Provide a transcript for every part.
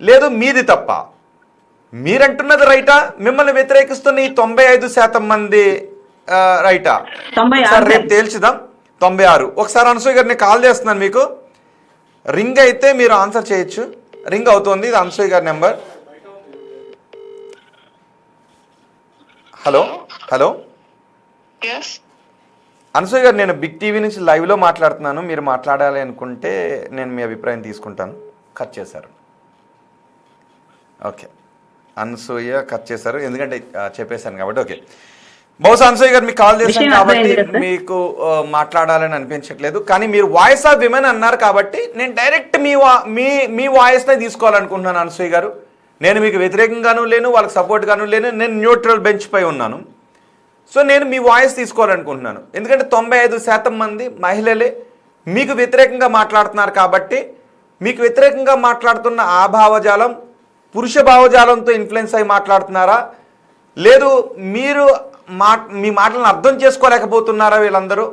లేదు మీది తప్ప? మీరంటున్నది రైటా, మిమ్మల్ని వ్యతిరేకిస్తున్న ఈ 95% మంది రైటా? సార్ రేపు తేల్చుదాం. 96. ఒకసారి అనసూయ గారు నేను కాల్ చేస్తున్నాను మీకు. రింగ్ అయితే మీరు ఆన్సర్ చేయొచ్చు. రింగ్ అవుతుంది, ఇది అనసూయ గారి నెంబర్. హలో హలో అనసూయ గారు, నేను బిగ్ టీవీ నుంచి లైవ్లో మాట్లాడుతున్నాను. మీరు మాట్లాడాలి అనుకుంటే నేను మీ అభిప్రాయం తీసుకుంటాను. కట్ చేశారు. ఓకే, అనసూయ కట్ చేశారు, ఎందుకంటే చెప్పేశాను కాబట్టి. ఓకే, బహుశా అనసూయ గారు మీకు కాల్ చేశాను కాబట్టి మీకు మాట్లాడాలని అనిపించట్లేదు. కానీ మీరు వాయిస్ ఆఫ్ విమెన్ అన్నారు కాబట్టి నేను డైరెక్ట్ మీ వాయిస్నే తీసుకోవాలనుకుంటున్నాను అనసూయ గారు. నేను మీకు వ్యతిరేకంగానూ లేను, వాళ్ళకి సపోర్ట్గాను లేను, నేను న్యూట్రల్ బెంచ్ పై ఉన్నాను. సో నేను మీ వాయిస్ తీసుకోవాలనుకుంటున్నాను. ఎందుకంటే 95% మంది మహిళలే మీకు వ్యతిరేకంగా మాట్లాడుతున్నారు కాబట్టి, మీకు వ్యతిరేకంగా మాట్లాడుతున్న ఆ భావజాలం పురుష భావజాలంతో ఇన్ఫ్లుయెన్స్ అయి మాట్లాడుతున్నారా, లేదు మీరు మీ మాటలను అర్థం చేసుకోలేకపోతున్నారా వీళ్ళందరూ?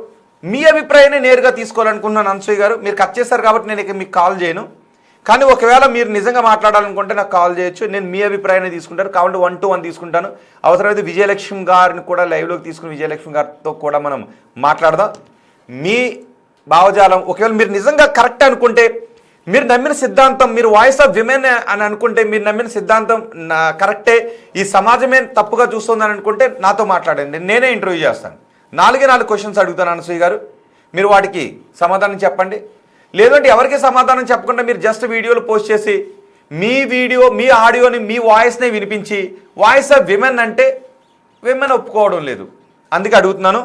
మీ అభిప్రాయాన్ని నేరుగా తీసుకోవాలనుకుంటున్నాను అనసూయ గారు. మీరు కట్ చేశారు కాబట్టి నేను ఇక మీకు కాల్ చేయను. కానీ ఒకవేళ మీరు నిజంగా మాట్లాడాలనుకుంటే నాకు కాల్ చేయొచ్చు. నేను మీ అభిప్రాయాన్ని తీసుకుంటాను కాబట్టి 1 to 1 తీసుకుంటాను. అవసరమైతే విజయలక్ష్మి గారిని కూడా లైవ్లోకి తీసుకుని విజయలక్ష్మి గారితో కూడా మనం మాట్లాడదాం. మీ భావజాలం ఒకవేళ మీరు నిజంగా కరెక్ట్ అనుకుంటే, మీరు నమ్మిన సిద్ధాంతం, మీరు వాయిస్ ఆఫ్ విమెన్ అని అనుకుంటే, మీరు నమ్మిన సిద్ధాంతం కరెక్టే, ఈ సమాజమే తప్పుగా చూస్తుందని అనుకుంటే నాతో మాట్లాడండి, నేనే ఇంటర్వ్యూ చేస్తాను. 4 క్వశ్చన్స్ అడుగుతాను అనసూయ గారు, మీరు వాటికి సమాధానం చెప్పండి. లేదంటే ఎవరికి సమాధానం చెప్పకుండా మీరు జస్ట్ వీడియోలు పోస్ట్ చేసి మీ వీడియో, మీ ఆడియోని, మీ వాయిస్నే వినిపించి వాయిస్ ఆఫ్ విమెన్ అంటే విమెన్ ఒప్పుకోవడం లేదు. అందుకే అడుగుతున్నాను.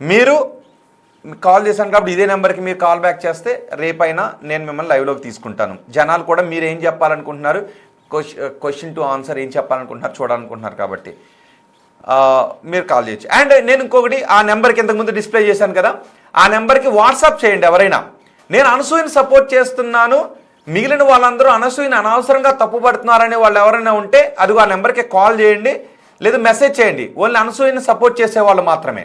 మీరు కాల్ చేశాను కాబట్టి ఇదే నెంబర్కి మీరు కాల్ బ్యాక్ చేస్తే రేపైనా నేను మిమ్మల్ని లైవ్లోకి తీసుకుంటాను. జనాలు కూడా మీరు ఏం చెప్పాలనుకుంటున్నారు, క్వశ్చన్ టు ఆన్సర్ ఏం చెప్పాలనుకుంటున్నారు చూడాలనుకుంటున్నారు కాబట్టి మీరు కాల్ చేయొచ్చు. అండ్ నేను ఇంకొకటి, ఆ నెంబర్కి ఇంతకుముందు డిస్ప్లే చేశాను కదా, ఆ నెంబర్కి వాట్సాప్ చేయండి. ఎవరైనా నేను అనసూయని సపోర్ట్ చేస్తున్నాను, మిగిలిన వాళ్ళందరూ అనసూయని అనవసరంగా తప్పుపడుతున్నారనే వాళ్ళు ఎవరైనా ఉంటే అదిగో ఆ నెంబర్కి కాల్ చేయండి, లేదా మెసేజ్ చేయండి. ఓన్లీ అనసూయని సపోర్ట్ చేసే వాళ్ళు మాత్రమే,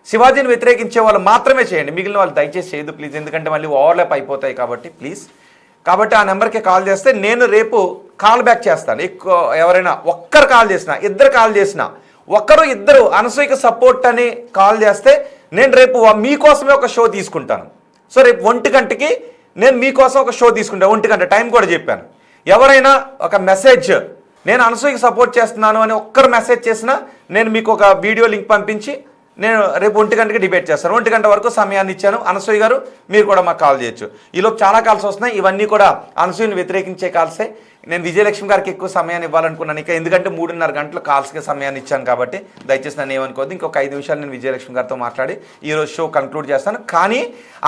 శివాజీని వ్యతిరేకించే వాళ్ళు మాత్రమే చేయండి. మిగిలిన వాళ్ళు దయచేసి చేయదు ప్లీజ్, ఎందుకంటే మళ్ళీ ఓవర్లాప్ అయిపోతాయి కాబట్టి ప్లీజ్. కాబట్టి ఆ నెంబర్కి కాల్ చేస్తే నేను రేపు కాల్ బ్యాక్ చేస్తాను. ఎక్కువ ఎవరైనా ఒక్కరు కాల్ చేసినా, ఇద్దరు కాల్ చేసినా, ఒక్కరు ఇద్దరు అనసూయకి సపోర్ట్ అని కాల్ చేస్తే నేను రేపు మీకోసమే ఒక షో తీసుకుంటాను. సో రేపు 1 గంటకి నేను మీకోసం ఒక షో తీసుకుంటాను. 1 గంట టైం కూడా చెప్పాను. ఎవరైనా ఒక మెసేజ్, నేను అనసూయకి సపోర్ట్ చేస్తున్నాను అని ఒక్కరు మెసేజ్ చేసినా నేను మీకు ఒక వీడియో లింక్ పంపించి నేను రేపు 1 గంటకి డిబేట్ చేస్తాను. 1 గంట వరకు సమయాన్ని ఇచ్చాను. అనసూయ గారు మీరు కూడా మాకు కాల్ చేయొచ్చు. ఈలోపు చాలా కాల్స్ వస్తున్నాయి, ఇవన్నీ కూడా అనసూయని వ్యతిరేకించే కాల్సే. నేను విజయలక్ష్మి గారికి ఎక్కువ సమయాన్ని ఇవ్వాలనుకున్నాను, ఇక ఎందుకంటే 3.5 గంటల కాల్స్కి సమయాన్ని ఇచ్చాను కాబట్టి దయచేసి నన్ను ఏమనుకోవద్దు. ఇంకొక 5 నిమిషాలు నేను విజయలక్ష్మి గారితో మాట్లాడి ఈరోజు షో కంక్లూడ్ చేస్తాను. కానీ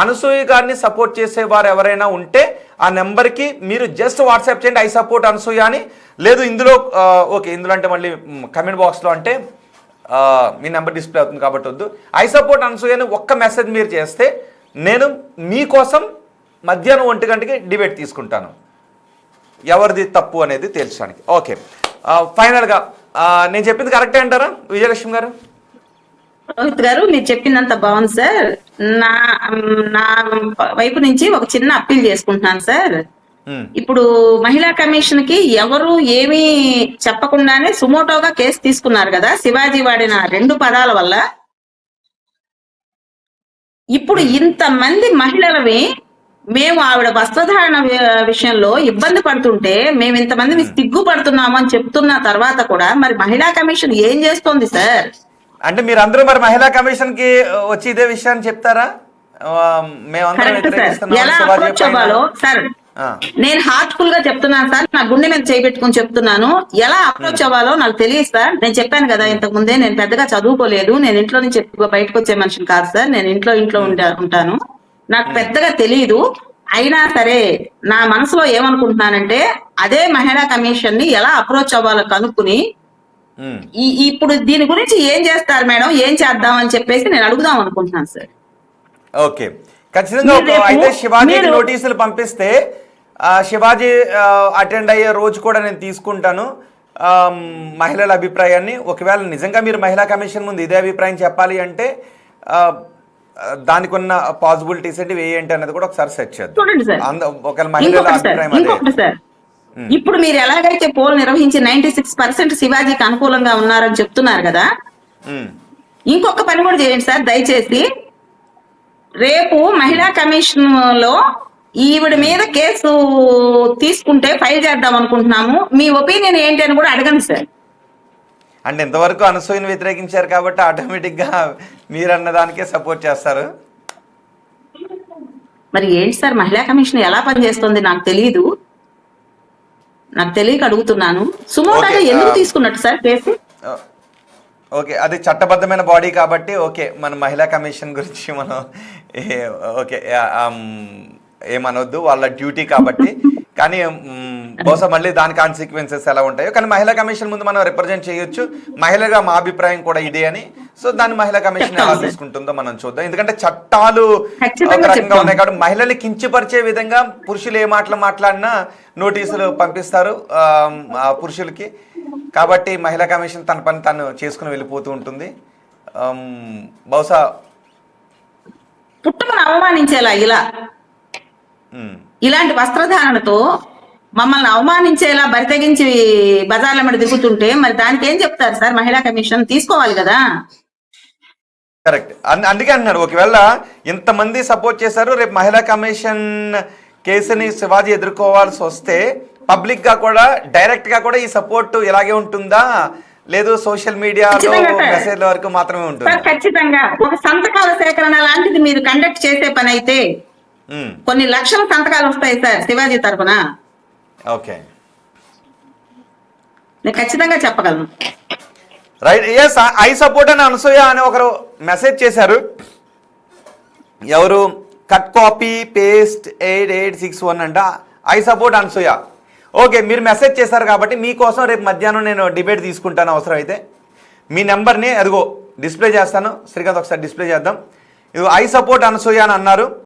అనసూయ గారిని సపోర్ట్ చేసేవారు ఎవరైనా ఉంటే ఆ నెంబర్కి మీరు జస్ట్ వాట్సాప్ చేయండి, ఐ సపోర్ట్ అనసూయ అని. లేదు ఇందులో ఓకే, ఇందులో అంటే మళ్ళీ కమెంట్ బాక్స్లో అంటే మీ నెంబర్ డిస్ప్లే అవుతుంది కాబట్టి వద్దు. ఐ సపోర్ట్ అనసూయ అని ఒక్క మెసేజ్ మీరు చేస్తే నేను మీకోసం మధ్యాహ్నం 1 గంటకి డిబేట్ తీసుకుంటాను, ఎవరిది తప్పు అనేది తేల్చడానికి. ఓకే, ఫైనల్గా నేను చెప్పింది కరెక్టే అంటారా విజయలక్ష్మి గారు? రోహిత్ గారు మీరు చెప్పిందంత బాగుంది సార్. నా నా వైపు నుంచి ఒక చిన్న అప్పీల్ చేసుకుంటున్నాను సార్. ఇప్పుడు మహిళా కమిషన్ కి ఎవరు ఏమీ చెప్పకుండానే సుమోటోగా కేసు తీసుకున్నారు కదా శివాజీ వాడిన 2 పదాల వల్ల. ఇప్పుడు ఇంతమంది మహిళలవి మేము ఆవిడ వస్త్రధారణ విషయంలో ఇబ్బంది పడుతుంటే మేము ఇంతమంది సిగ్గుపడుతున్నాము అని చెప్తున్న తర్వాత కూడా మరి మహిళా కమిషన్ ఏం చేస్తోంది సార్? అంటే మీరు అందరూ మరి మహిళా కమిషన్ కి వచ్చి ఇదే విషయాన్ని చెప్తారా? ఎలా అప్రోచ్ అవ్వాలో సార్ నేను హార్ట్ఫుల్ గా చెప్తున్నాను సార్, నా గుండె మీద చేయబెట్టుకుని చెప్తున్నాను. ఎలా అప్రోచ్ అవ్వాలో నాకు తెలియదు సార్. నేను చెప్పాను కదా ఇంతకు ముందే, నేను పెద్దగా చదువుకోలేదు, నేను ఇంట్లో నుంచి బయటకు వచ్చే మనిషిని కాదు సార్. నేను ఇంట్లో ఉంటాను, నాకు పెద్దగా తెలియదు. అయినా సరే నా మనసులో ఏమనుకుంటున్నానంటే అదే మహిళా కమిషన్ ని ఎలా అప్రోచ్ అవ్వాలో కనుక్కుని ఇప్పుడు దీని గురించి ఏం చేస్తారు మేడం, ఏం చేద్దాం అని చెప్పేసి నేను అడుగుదాం అనుకుంటున్నాను సార్. ఓకే, ఖచ్చితంగా. అయితే శివాజీకి నోటీసులు పంపిస్తే శివాజీ అటెండ్ అయ్యే రోజు కూడా నేను తీసుకుంటాను మహిళల అభిప్రాయాన్ని. ఒకవేళ నిజంగా మీరు మహిళా కమిషన్ ముందు ఇదే అభిప్రాయం చెప్పాలి అంటే దానికి ఉన్న పాసిబిలిటీస్ ఏంటి అనేది కూడా ఒకసారి సెర్చ్ చేద్దాం. ఒకవేళ మహిళల అభిప్రాయం అదే ఇప్పుడు మీరు ఎలాగైతే పోల్ నిర్వహించి 96% శివాజీకి అనుకూలంగా ఉన్నారని చెప్తున్నారు కదా, ఇంకొక పని కూడా చేయండి సార్ దయచేసి. రేపు మహిళా కమిషన్ లో ఈవిడ మీద కేసు తీసుకుంటే ఫైల్ చేద్దాం అనుకుంటున్నాము, మీ ఒపీనియన్ ఏంటి అని కూడా అడగండి సార్. అంటే ఇంతవరకు అనసూయను వ్యతిరేకించారు కాబట్టి ఆటోమేటిక్ గా మీరు అన్న దానికే సపోర్ట్ చేస్తారు. మరి ఏంటి సార్ మహిళా కమిషన్ ఎలా పనిచేస్తుంది నాకు తెలియదు, నాకు తెలియక అడుగుతున్నాను. సుమోటాగా ఎందుకు తీసుకున్నట్టు సార్ కేసు? ఓకే, అది చట్టబద్ధమైన బాడీ కాబట్టి ఓకే, మన మహిళా కమిషన్ గురించి మనం ఓకే ఏమనొద్దు, వాళ్ళ డ్యూటీ కాబట్టి. కానీ బహుశా మళ్ళీ దాని కాన్సిక్వెన్సెస్ ఎలా ఉంటాయో, కానీ మహిళా కమిషన్ ముందు మనం రిప్రజెంట్ చేయొచ్చు. మహిళగా మా అభిప్రాయం కూడా ఇదే అని. సో దాన్ని మహిళా కమిషన్ ఎలా తీసుకుంటుందో మనం చూద్దాం. ఎందుకంటే చట్టాలు ఒక రకంగా ఉన్నాయి కాబట్టి మహిళల్ని కించపరిచే విధంగా పురుషులు ఏ మాటలు మాట్లాడినా నోటీసులు పంపిస్తారు పురుషులకి. కాబట్టి మహిళా కమిషన్ తన పని తను చేసుకుని వెళ్ళిపోతూ ఉంటుంది. బహుశా పుట్టుమని అవమానించేలా ఇలాంటి వస్త్రధారణతో మమ్మల్ని అవమానించేలా బరితెగించి బజార్ల మీద దిగుతుంటే మరి దానికి ఏం చెప్తారు సార్? మహిళా కమిషన్ తీసుకోవాలి కదా. కరెక్ట్, అందుకే అంటున్నారు ఒకవేళ ఇంతమంది సపోర్ట్ చేశారు, రేపు మహిళా కమిషన్ కేసుని శివాజీ ఎదుర్కోవాల్సి వస్తే పబ్లిక్ గా కూడా డైరెక్ట్ గా కూడా ఈ సపోర్ట్ ఇలాగే ఉంటుందా, లేదు సోషల్ మీడియాలో మెసేజ్ల వరకు మాత్రమే ఉంటుంది? ఖచ్చితంగా ఒక సంతకాల సేకరణ లాంటిది మీరు కండక్ట్ చేసే పని అయితే కొన్ని లక్షల సంతకాలు వస్తాయి సార్ శివాజీ తరఫున. ఓకే, నేను ఖచ్చితంగా చెప్పగలను. రైట్, ఎస్, ఐ సపోర్ట్ అని అనసూయ అని ఒకరు మెసేజ్ చేశారు. ఎవరు? కట్ కాపీ పేస్ట్ 8861 అంట. I support Anasuya. ఓకే, మీరు మెసేజ్ చేశారు కాబట్టి మీకోసం రేపు మధ్యాహ్నం నేను డిబేట్ తీసుకుంటాను అవసరం అయితే. మీ నెంబర్ని అదిగో డిస్ప్లే చేస్తాను. శ్రీకాంత్ ఒకసారి డిస్ప్లే చేద్దాం. ఇది ఐ సపోర్ట్ అనసూయ అని అన్నారు.